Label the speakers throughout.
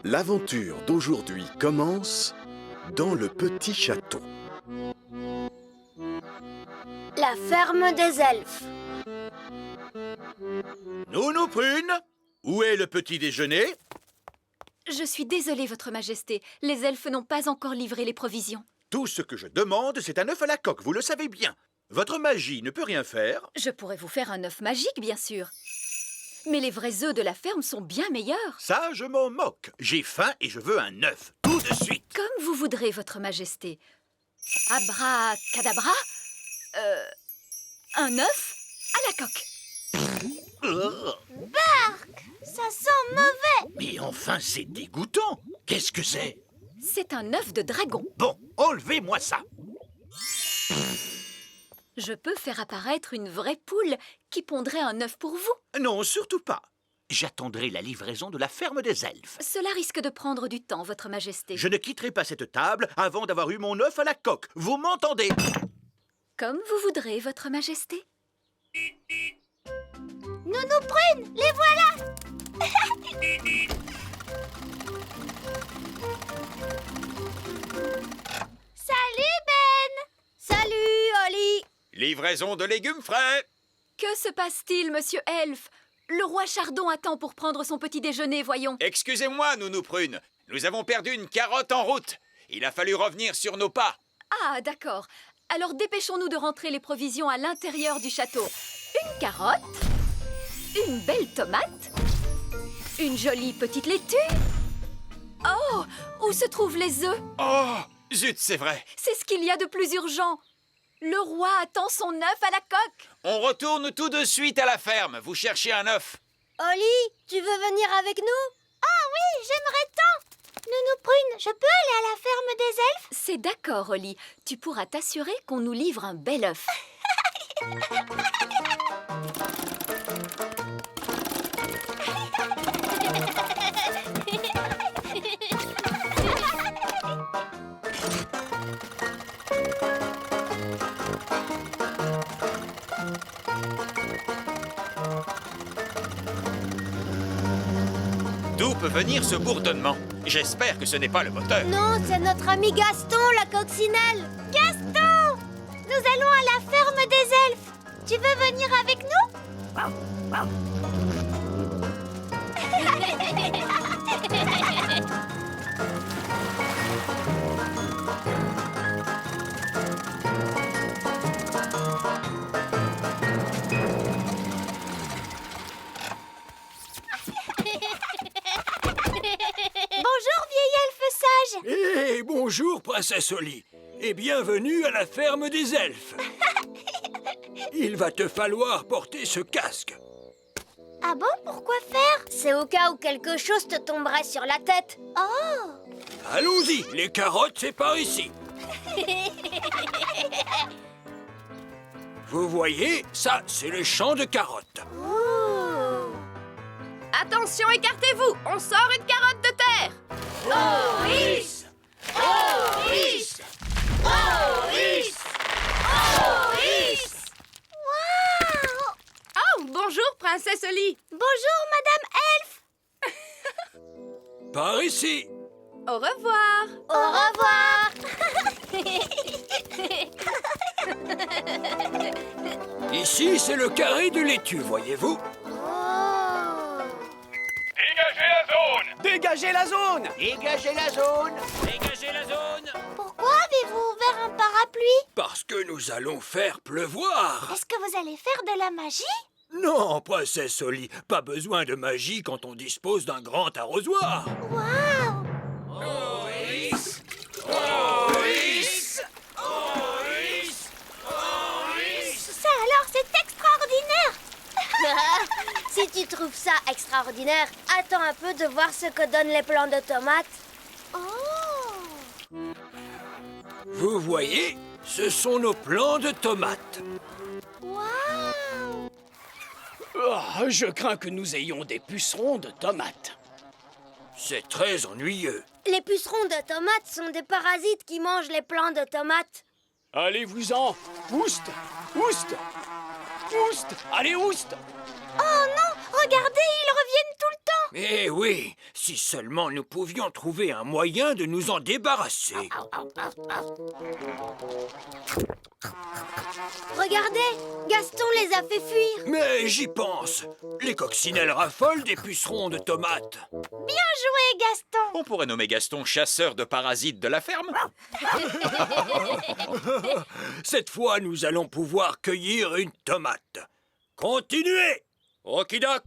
Speaker 1: L'aventure d'aujourd'hui commence dans le petit château.
Speaker 2: La ferme des elfes.
Speaker 3: Nounou Prune, où est le petit déjeuner?
Speaker 4: Je suis désolée, Votre Majesté. Les elfes n'ont pas encore livré les provisions.
Speaker 3: Tout ce que je demande, c'est un œuf à la coque, vous le savez bien. Votre magie ne peut rien faire.
Speaker 4: Je pourrais vous faire un œuf magique, bien sûr. Mais les vrais œufs de la ferme sont bien meilleurs.
Speaker 3: Ça, je m'en moque. J'ai faim et je veux un œuf, tout de suite.
Speaker 4: Comme vous voudrez, Votre Majesté. Abracadabra. Un œuf à la coque.
Speaker 2: Ça sent mauvais.
Speaker 3: Mais enfin, c'est dégoûtant. Qu'est-ce que c'est?
Speaker 4: C'est un œuf de dragon.
Speaker 3: Bon, enlevez-moi ça.
Speaker 4: Je peux faire apparaître une vraie poule qui pondrait un œuf pour vous.
Speaker 3: Non, surtout pas. J'attendrai la livraison de la ferme des elfes.
Speaker 4: Cela risque de prendre du temps, Votre Majesté.
Speaker 3: Je ne quitterai pas cette table avant d'avoir eu mon œuf à la coque. Vous m'entendez?
Speaker 4: Comme vous voudrez, Votre Majesté.
Speaker 2: Nounou Prune, les voilà. Salut Ben. Salut Oli.
Speaker 3: Livraison de légumes frais.
Speaker 4: Que se passe-t-il, Monsieur Elfe? Le roi Chardon attend pour prendre son petit déjeuner, voyons.
Speaker 5: Excusez-moi, Nounou Prune. Nous avons perdu une carotte en route. Il a fallu revenir sur nos pas.
Speaker 4: Ah, d'accord. Alors dépêchons-nous de rentrer les provisions à l'intérieur du château. Une carotte, une belle tomate, une jolie petite laitue. Oh, où se trouvent les œufs?
Speaker 5: Oh, zut, c'est vrai.
Speaker 4: C'est ce qu'il y a de plus urgent. Le roi attend son œuf à la coque.
Speaker 5: On retourne tout de suite à la ferme. Vous cherchez un œuf.
Speaker 2: Oli, tu veux venir avec nous? Ah oui, j'aimerais tant. Nounou Prune, je peux aller à la ferme des elfes?
Speaker 4: C'est d'accord, Oli. Tu pourras t'assurer qu'on nous livre un bel œuf.
Speaker 5: D'où peut venir ce bourdonnement? J'espère que ce n'est pas le moteur.
Speaker 2: Non, c'est notre ami Gaston, la coccinelle. Gaston! Nous allons à la ferme des elfes. Tu veux venir avec nous? Bonjour, vieil elfe sage.
Speaker 6: Eh, bonjour, princesse Oli, et bienvenue à la ferme des elfes. Il va te falloir porter ce casque.
Speaker 2: Ah bon, pourquoi faire? C'est au cas où quelque chose te tomberait sur la tête. Oh!
Speaker 6: Allons-y, les carottes, c'est par ici. Vous voyez, ça, c'est le champ de carottes.
Speaker 2: Oh!
Speaker 4: Attention, écartez-vous. On sort une carotte de terre.
Speaker 2: Oris! Oris! Oris! Oris! Waouh!
Speaker 4: Oh, bonjour, princesse Oli.
Speaker 2: Bonjour, Madame Elfe.
Speaker 6: Par ici.
Speaker 4: Au revoir.
Speaker 2: Au revoir.
Speaker 6: Ici, c'est le carré de laitue, voyez-vous.
Speaker 2: Oh!
Speaker 3: Dégagez la zone! Dégagez la zone!
Speaker 5: Dégagez la zone.
Speaker 2: Pourquoi avez-vous ouvert un parapluie?
Speaker 6: Parce que nous allons faire pleuvoir.
Speaker 2: Est-ce que vous allez faire de la magie?
Speaker 6: Non, princesse Oli, pas besoin de magie quand on dispose d'un grand arrosoir.
Speaker 2: Waouh!
Speaker 6: Oris!
Speaker 2: Ça alors, c'est extraordinaire! Si tu trouves ça extraordinaire, attends un peu de voir ce que donnent les plants de tomates. Oh!
Speaker 6: Vous voyez, ce sont nos plants de tomates.
Speaker 2: Waouh!
Speaker 7: Je crains que nous ayons des pucerons de tomates.
Speaker 6: C'est très ennuyeux.
Speaker 2: Les pucerons de tomates sont des parasites qui mangent les plants de tomates.
Speaker 7: Allez-vous-en. Ouste. Ouste. Ouste. Allez, ouste.
Speaker 2: Oh non! Regardez, ils reviennent tout le temps!
Speaker 6: Eh oui, Si seulement nous pouvions trouver un moyen de nous en débarrasser.
Speaker 2: Regardez, Gaston les a fait fuir.
Speaker 6: Mais j'y pense. Les coccinelles raffolent des pucerons de tomates.
Speaker 2: Bien joué, Gaston.
Speaker 5: On pourrait nommer Gaston chasseur de parasites de la ferme.
Speaker 6: Cette fois, nous allons pouvoir cueillir une tomate. Continuez! Okidoc!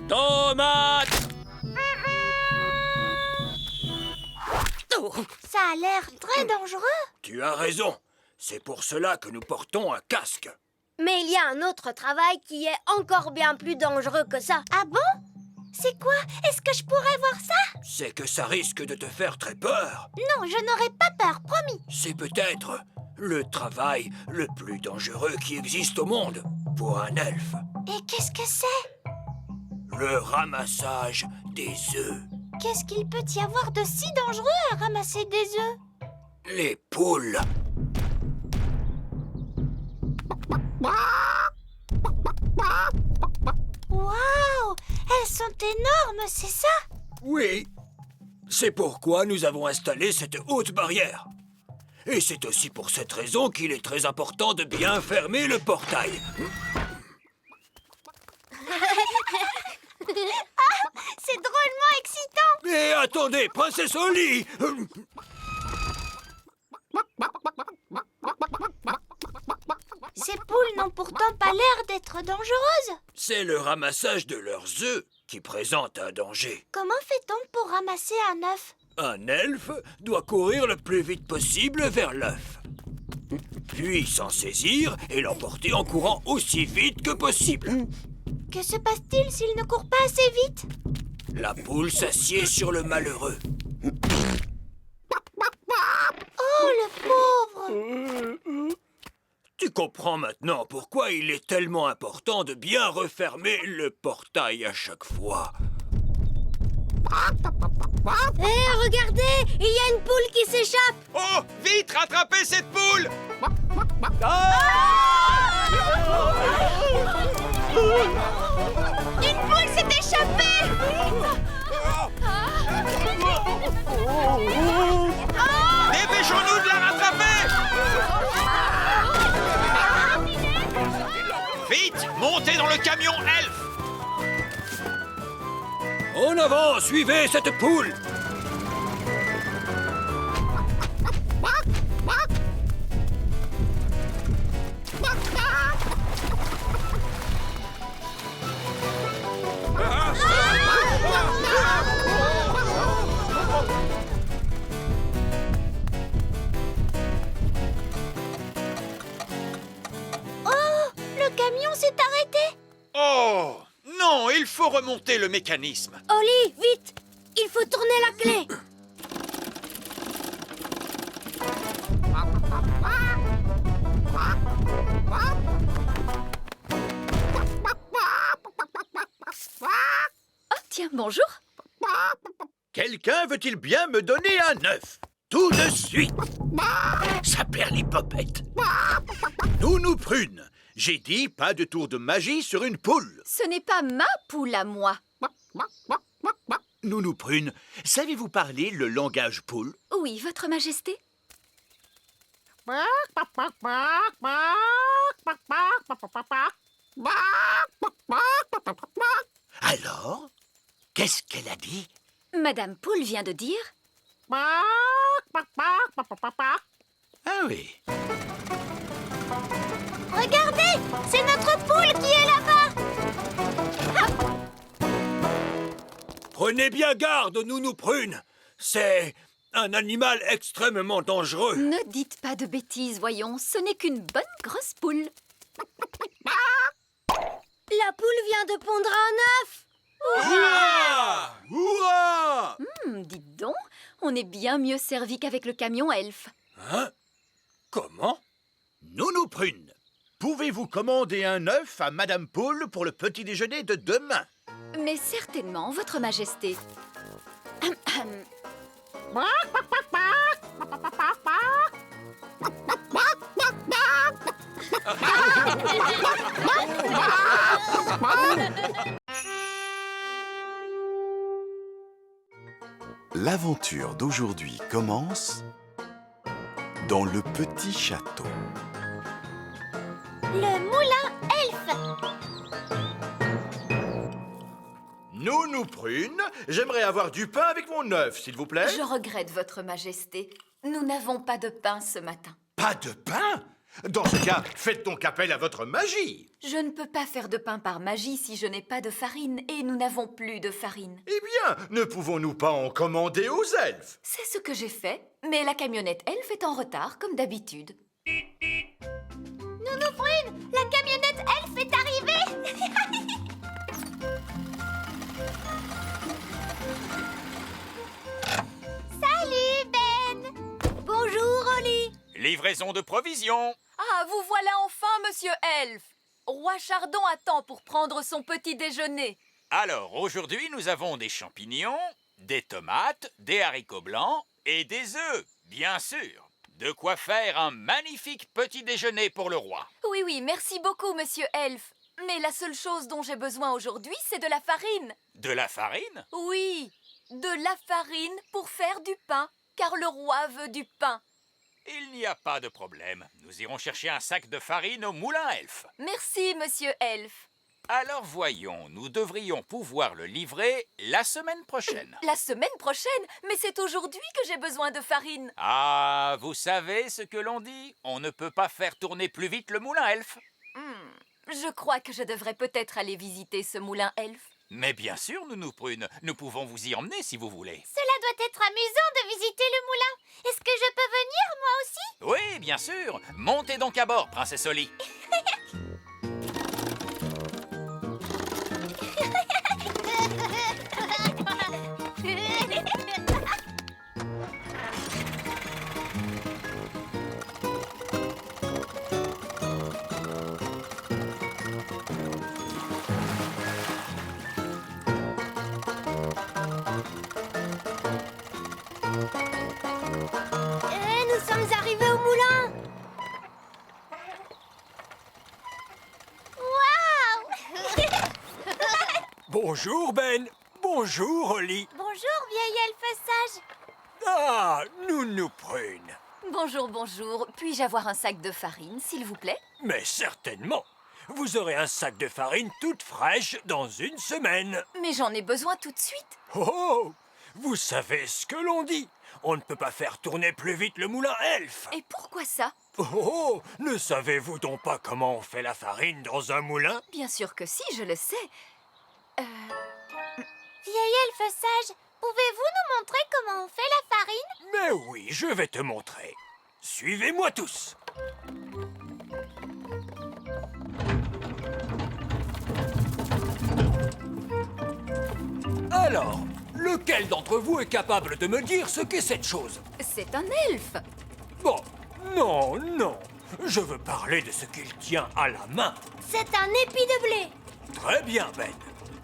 Speaker 6: Tomate!
Speaker 2: Ça a l'air très dangereux.
Speaker 6: Tu as raison. C'est pour cela que nous portons un casque.
Speaker 2: Mais il y a un autre travail qui est encore bien plus dangereux que ça. Ah bon? C'est quoi? Est-ce que je pourrais voir ça?
Speaker 6: C'est que ça risque de te faire très peur.
Speaker 2: Non, je n'aurai pas peur, promis.
Speaker 6: C'est peut-être le travail le plus dangereux qui existe au monde pour un elfe.
Speaker 2: Et qu'est-ce que c'est?
Speaker 6: Le ramassage des œufs.
Speaker 2: Qu'est-ce qu'il peut y avoir de si dangereux à ramasser des œufs?
Speaker 6: Les poules.
Speaker 2: Waouh! Elles sont énormes, c'est ça?
Speaker 6: Oui. C'est pourquoi nous avons installé cette haute barrière. Et c'est aussi pour cette raison qu'il est très important de bien fermer le portail.
Speaker 2: C'est drôlement excitant!
Speaker 6: Mais attendez, princesse Oli!
Speaker 2: Ces poules n'ont pourtant pas l'air d'être dangereuses.
Speaker 6: C'est le ramassage de leurs œufs qui présente un danger.
Speaker 2: Comment fait-on pour ramasser un œuf?
Speaker 6: Un elfe doit courir le plus vite possible vers l'œuf. Puis s'en saisir et l'emporter en courant aussi vite que possible.
Speaker 2: Que se passe-t-il s'il ne court pas assez vite?
Speaker 6: La poule s'assied sur le malheureux.
Speaker 2: Oh, le pauvre!
Speaker 6: Tu comprends maintenant pourquoi il est tellement important de bien refermer le portail à chaque fois.
Speaker 2: Hé, regardez! Il y a une poule qui s'échappe!
Speaker 5: Oh, vite, rattrapez cette poule!
Speaker 2: Une poule s'est échappée!
Speaker 5: Dépêchons-nous de la rattraper! Vite, montez dans le camion elfe!
Speaker 6: En avant, suivez cette poule!
Speaker 2: Oh, le camion s'est arrêté!
Speaker 5: Oh, non, il faut remonter le mécanisme.
Speaker 2: Oli, vite! Il faut tourner la clé!
Speaker 4: Oh, tiens, bonjour.
Speaker 3: Quelqu'un veut-il bien me donner un œuf? Tout de suite. Ça perd les popettes. Nounou Prune, j'ai dit pas de tour de magie sur une poule.
Speaker 4: Ce n'est pas ma poule à moi.
Speaker 3: Nounou Prune, savez-vous parler le langage poule?
Speaker 4: Oui, Votre Majesté.
Speaker 3: Alors, qu'est-ce qu'elle a dit?
Speaker 4: Madame Poule vient de dire...
Speaker 3: Ah oui.
Speaker 2: Regardez! C'est notre poule qui est là-bas!
Speaker 6: Prenez bien garde, Nounou Prune. C'est un animal extrêmement dangereux.
Speaker 4: Ne dites pas de bêtises, voyons. Ce n'est qu'une bonne grosse poule.
Speaker 2: La poule vient de pondre un œuf!
Speaker 3: Ouah!
Speaker 4: Dites donc, on est bien mieux servi qu'avec le camion elfe.
Speaker 6: Hein? Comment?
Speaker 3: Nounou Prune, pouvez-vous commander un œuf à Madame Poule pour le petit déjeuner de demain?
Speaker 4: Mais certainement, Votre Majesté.
Speaker 1: L'aventure d'aujourd'hui commence dans le petit château.
Speaker 2: Le moulin elfe.
Speaker 3: Nous Prune, j'aimerais avoir du pain avec mon œuf, s'il vous plaît.
Speaker 4: Je regrette, Votre Majesté. Nous n'avons pas de pain ce matin.
Speaker 3: Pas de pain? Dans ce cas, faites donc appel à votre magie.
Speaker 4: Je ne peux pas faire de pain par magie si je n'ai pas de farine, et nous n'avons plus de farine.
Speaker 3: Eh bien, ne pouvons-nous pas en commander aux elfes?
Speaker 4: C'est ce que j'ai fait, mais la camionnette elfe est en retard, comme d'habitude.
Speaker 2: Nounou Prune, la camionnette elfe est arrivée. Salut Ben. Bonjour Oli.
Speaker 5: Livraison de provisions.
Speaker 4: Ah, vous voilà enfin, monsieur Elfe. Roi Chardon attend pour prendre son petit déjeuner.
Speaker 5: Alors, aujourd'hui, nous avons des champignons, des tomates, des haricots blancs et des œufs, bien sûr. De quoi faire un magnifique petit déjeuner pour le roi.
Speaker 4: Oui, oui, merci beaucoup, monsieur Elfe. Mais la seule chose dont j'ai besoin aujourd'hui, c'est de la farine.
Speaker 5: De la farine?
Speaker 4: Oui, de la farine pour faire du pain, car le roi veut du pain.
Speaker 5: Il n'y a pas de problème. Nous irons chercher un sac de farine au moulin elfe.
Speaker 4: Merci, monsieur Elfe.
Speaker 5: Alors voyons, nous devrions pouvoir le livrer la semaine prochaine.
Speaker 4: La semaine prochaine? Mais c'est aujourd'hui que j'ai besoin de farine.
Speaker 5: Ah, vous savez ce que l'on dit? On ne peut pas faire tourner plus vite le moulin elfe.
Speaker 4: Je crois que je devrais peut-être aller visiter ce moulin elfe.
Speaker 5: Mais bien sûr, Nounou Prune, nous pouvons vous y emmener si vous voulez.
Speaker 2: Cela doit être amusant de visiter le moulin. Est-ce que je peux venir moi aussi?
Speaker 5: Oui, bien sûr. Montez donc à bord, princesse Oli.
Speaker 2: Nous sommes arrivés au moulin. Waouh.
Speaker 6: Bonjour Ben. Bonjour Oli.
Speaker 2: Bonjour vieil elfe sage.
Speaker 6: Ah, Nounou Prune.
Speaker 4: Bonjour, bonjour. Puis-je avoir un sac de farine, s'il vous plaît?
Speaker 6: Mais certainement. Vous aurez un sac de farine toute fraîche dans une semaine.
Speaker 4: Mais j'en ai besoin tout de suite.
Speaker 6: Oh, vous savez ce que l'on dit. On ne peut pas faire tourner plus vite le moulin elfe.
Speaker 4: Et pourquoi ça?
Speaker 6: Oh, ne savez-vous donc pas comment on fait la farine dans un moulin?
Speaker 4: Bien sûr que si, je le sais.
Speaker 2: Vieil elfe sage, pouvez-vous nous montrer comment on fait la farine?
Speaker 6: Mais oui, je vais te montrer. Suivez-moi tous. Alors, lequel d'entre vous est capable de me dire ce qu'est cette chose?
Speaker 4: C'est un elfe.
Speaker 6: Bon, non, non. Je veux parler de ce qu'il tient à la main.
Speaker 2: C'est un épi de blé.
Speaker 6: Très bien, Ben.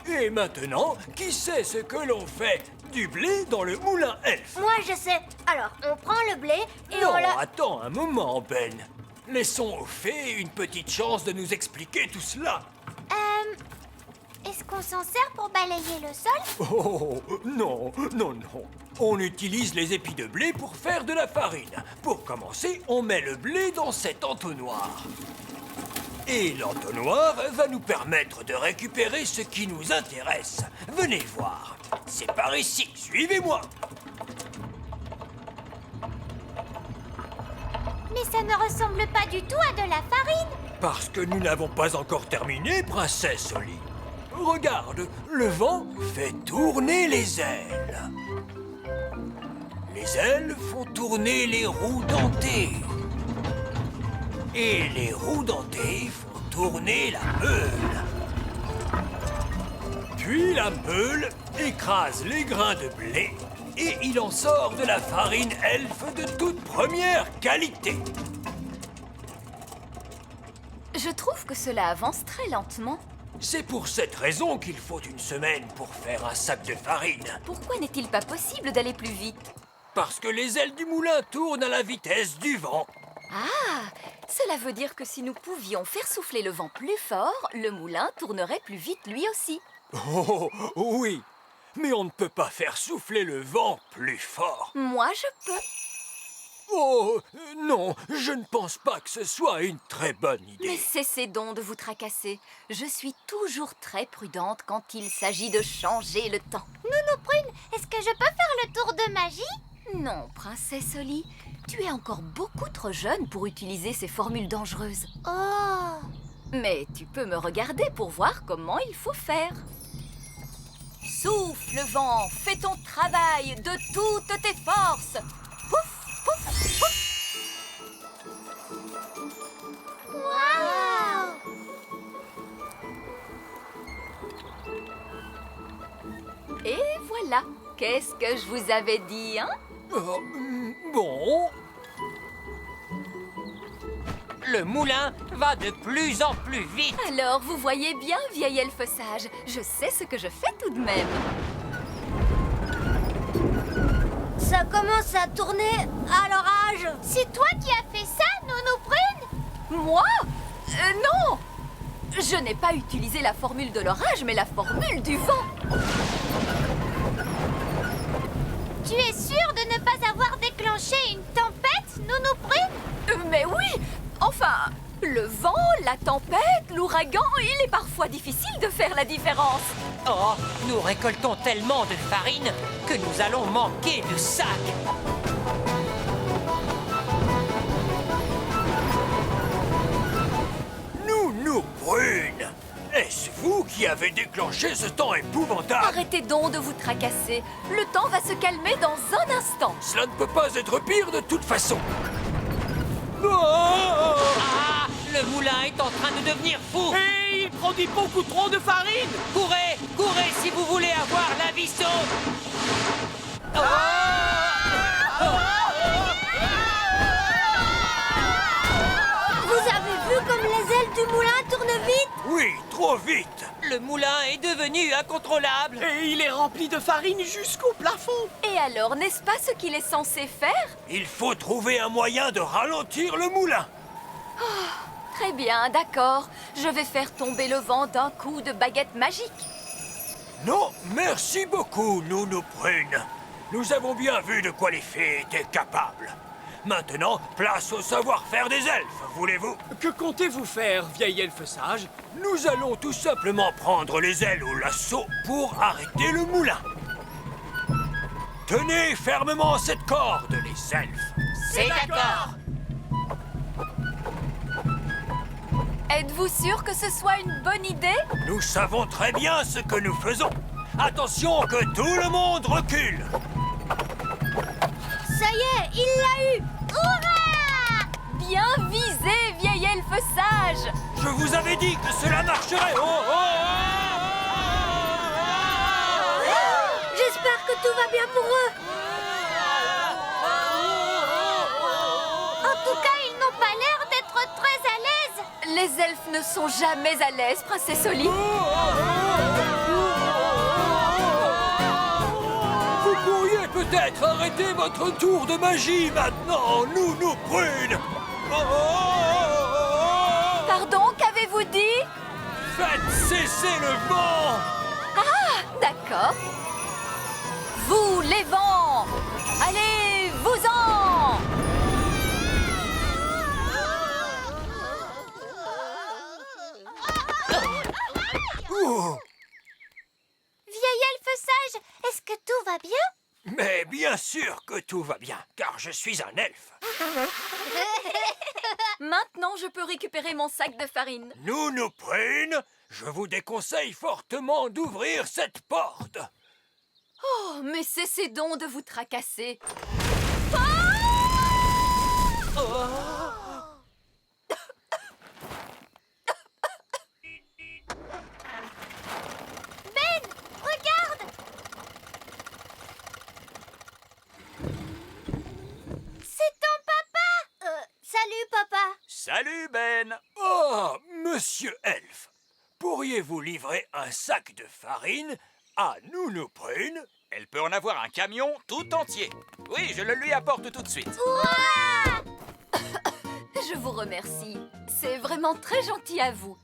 Speaker 6: Et maintenant, qui sait ce que l'on fait du blé dans le moulin elfe?
Speaker 2: Moi je sais. Alors on prend le blé et
Speaker 6: Non,
Speaker 2: on le...
Speaker 6: attends un moment, Ben. Laissons aux fées une petite chance de nous expliquer tout cela.
Speaker 2: Est-ce qu'on s'en sert pour balayer le sol?
Speaker 6: Oh, non, non, non. On utilise les épis de blé pour faire de la farine. Pour commencer, on met le blé dans cet entonnoir. Et l'entonnoir va nous permettre de récupérer ce qui nous intéresse. Venez voir. C'est par ici. Suivez-moi.
Speaker 2: Mais ça ne ressemble pas du tout à de la farine.
Speaker 6: Parce que nous n'avons pas encore terminé, princesse Oli. Regarde, le vent fait tourner les ailes. Les ailes font tourner les roues dentées. Et les roues dentées font tourner la meule. Puis la meule écrase les grains de blé et il en sort de la farine elfe de toute première qualité.
Speaker 4: Je trouve que cela avance très lentement.
Speaker 6: C'est pour cette raison qu'il faut une semaine pour faire un sac de farine.
Speaker 4: Pourquoi n'est-il pas possible d'aller plus vite?
Speaker 6: Parce que les ailes du moulin tournent à la vitesse du vent.
Speaker 4: Ah, cela veut dire que si nous pouvions faire souffler le vent plus fort, le moulin tournerait plus vite lui aussi.
Speaker 6: Oh, oui. Mais on ne peut pas faire souffler le vent plus fort.
Speaker 4: Moi, je peux.
Speaker 6: Oh, non, je ne pense pas que ce soit une très bonne idée.
Speaker 4: Mais cessez donc de vous tracasser. Je suis toujours très prudente quand il s'agit de changer le temps.
Speaker 2: Nounou Prune, est-ce que je peux faire le tour de magie?
Speaker 4: Non, princesse Oli, tu es encore beaucoup trop jeune pour utiliser ces formules dangereuses.
Speaker 2: Oh!
Speaker 4: Mais tu peux me regarder pour voir comment il faut faire. Souffle, vent, fais ton travail de toutes tes forces. Pouf, pouf, pouf.
Speaker 2: Waouh!
Speaker 4: Et voilà. Qu'est-ce que je vous avais dit, hein?
Speaker 6: Bon,
Speaker 8: Le moulin va de plus en plus vite.
Speaker 4: Alors, vous voyez bien, vieil elfe sage, je sais ce que je fais tout de même.
Speaker 2: Ça commence à tourner à l'orage. C'est toi qui as fait ça, Nounou Prune?
Speaker 4: Moi? Non! Je n'ai pas utilisé la formule de l'orage, mais la formule du vent.
Speaker 2: Tu es sûre de ne pas avoir déclenché une tempête, Nounou Prune?
Speaker 4: Mais oui! Enfin, le vent, la tempête, l'ouragan, il est parfois difficile de faire la différence.
Speaker 8: Oh, nous récoltons tellement de farine que nous allons manquer de sacs.
Speaker 6: Nounou Prune, est-ce vous qui avez déclenché ce temps épouvantable?
Speaker 4: Arrêtez donc de vous tracasser. Le temps va se calmer dans un instant.
Speaker 6: Cela ne peut pas être pire de toute façon.
Speaker 8: Ah, le moulin est en train de devenir fou.
Speaker 7: Et il produit beaucoup trop de farine.
Speaker 8: Courez, courez si vous voulez avoir la vie sauve.
Speaker 2: Vous avez vu comme les ailes du moulin tournent vite?
Speaker 6: Oui, trop vite.
Speaker 8: Le moulin est devenu incontrôlable.
Speaker 7: Et il est rempli de farine jusqu'au plafond.
Speaker 4: Et alors, n'est-ce pas ce qu'il est censé faire?
Speaker 6: Il faut trouver un moyen de ralentir le moulin.
Speaker 4: Très bien, d'accord. Je vais faire tomber le vent d'un coup de baguette magique.
Speaker 6: Non, merci beaucoup, Nounou Prune. Nous avons bien vu de quoi les fées étaient capables. Maintenant, place au savoir-faire des elfes, voulez-vous?
Speaker 7: Que comptez-vous faire, vieil elfe sage?
Speaker 6: Nous allons tout simplement prendre les ailes au lasso pour arrêter le moulin. Tenez fermement cette corde, les elfes.
Speaker 8: C'est d'accord.
Speaker 4: Êtes-vous sûr que ce soit une bonne idée?
Speaker 6: Nous savons très bien ce que nous faisons. Attention que tout le monde recule.
Speaker 2: Ça y est, il l'a eu! Hurrah!
Speaker 4: Bien visé, vieil elfe sage!
Speaker 6: Je vous avais dit que cela marcherait.
Speaker 2: J'espère que tout va bien pour eux. En tout cas, ils n'ont pas l'air d'être très à l'aise.
Speaker 4: Les elfes ne sont jamais à l'aise, princesse Oli.
Speaker 6: Vous pourriez peut-être arrêter votre tour de magie maintenant, Nounou Prune.
Speaker 4: Pardon, qu'avez-vous dit?
Speaker 6: Faites cesser le vent.
Speaker 4: D'accord. Vous, les vents! Allez, vous-en!
Speaker 6: Oh,
Speaker 2: Vieil elfe sage, est-ce que tout va bien?
Speaker 6: mais bien sûr que tout va bien, car je suis un elfe.
Speaker 4: Maintenant, je peux récupérer mon sac de farine.
Speaker 6: Nounou Prune, je vous déconseille fortement d'ouvrir cette porte.
Speaker 4: Oh, mais cessez donc de vous tracasser.
Speaker 2: Ben, regarde! C'est ton papa! Salut, papa!
Speaker 5: Salut, Ben.
Speaker 6: Oh, monsieur elfe, pourriez-vous livrer un sac de farine à Nounou Prune?
Speaker 5: Elle peut en avoir un camion tout entier. Oui, je le lui apporte tout de suite.
Speaker 4: je vous remercie. C'est vraiment très gentil à vous.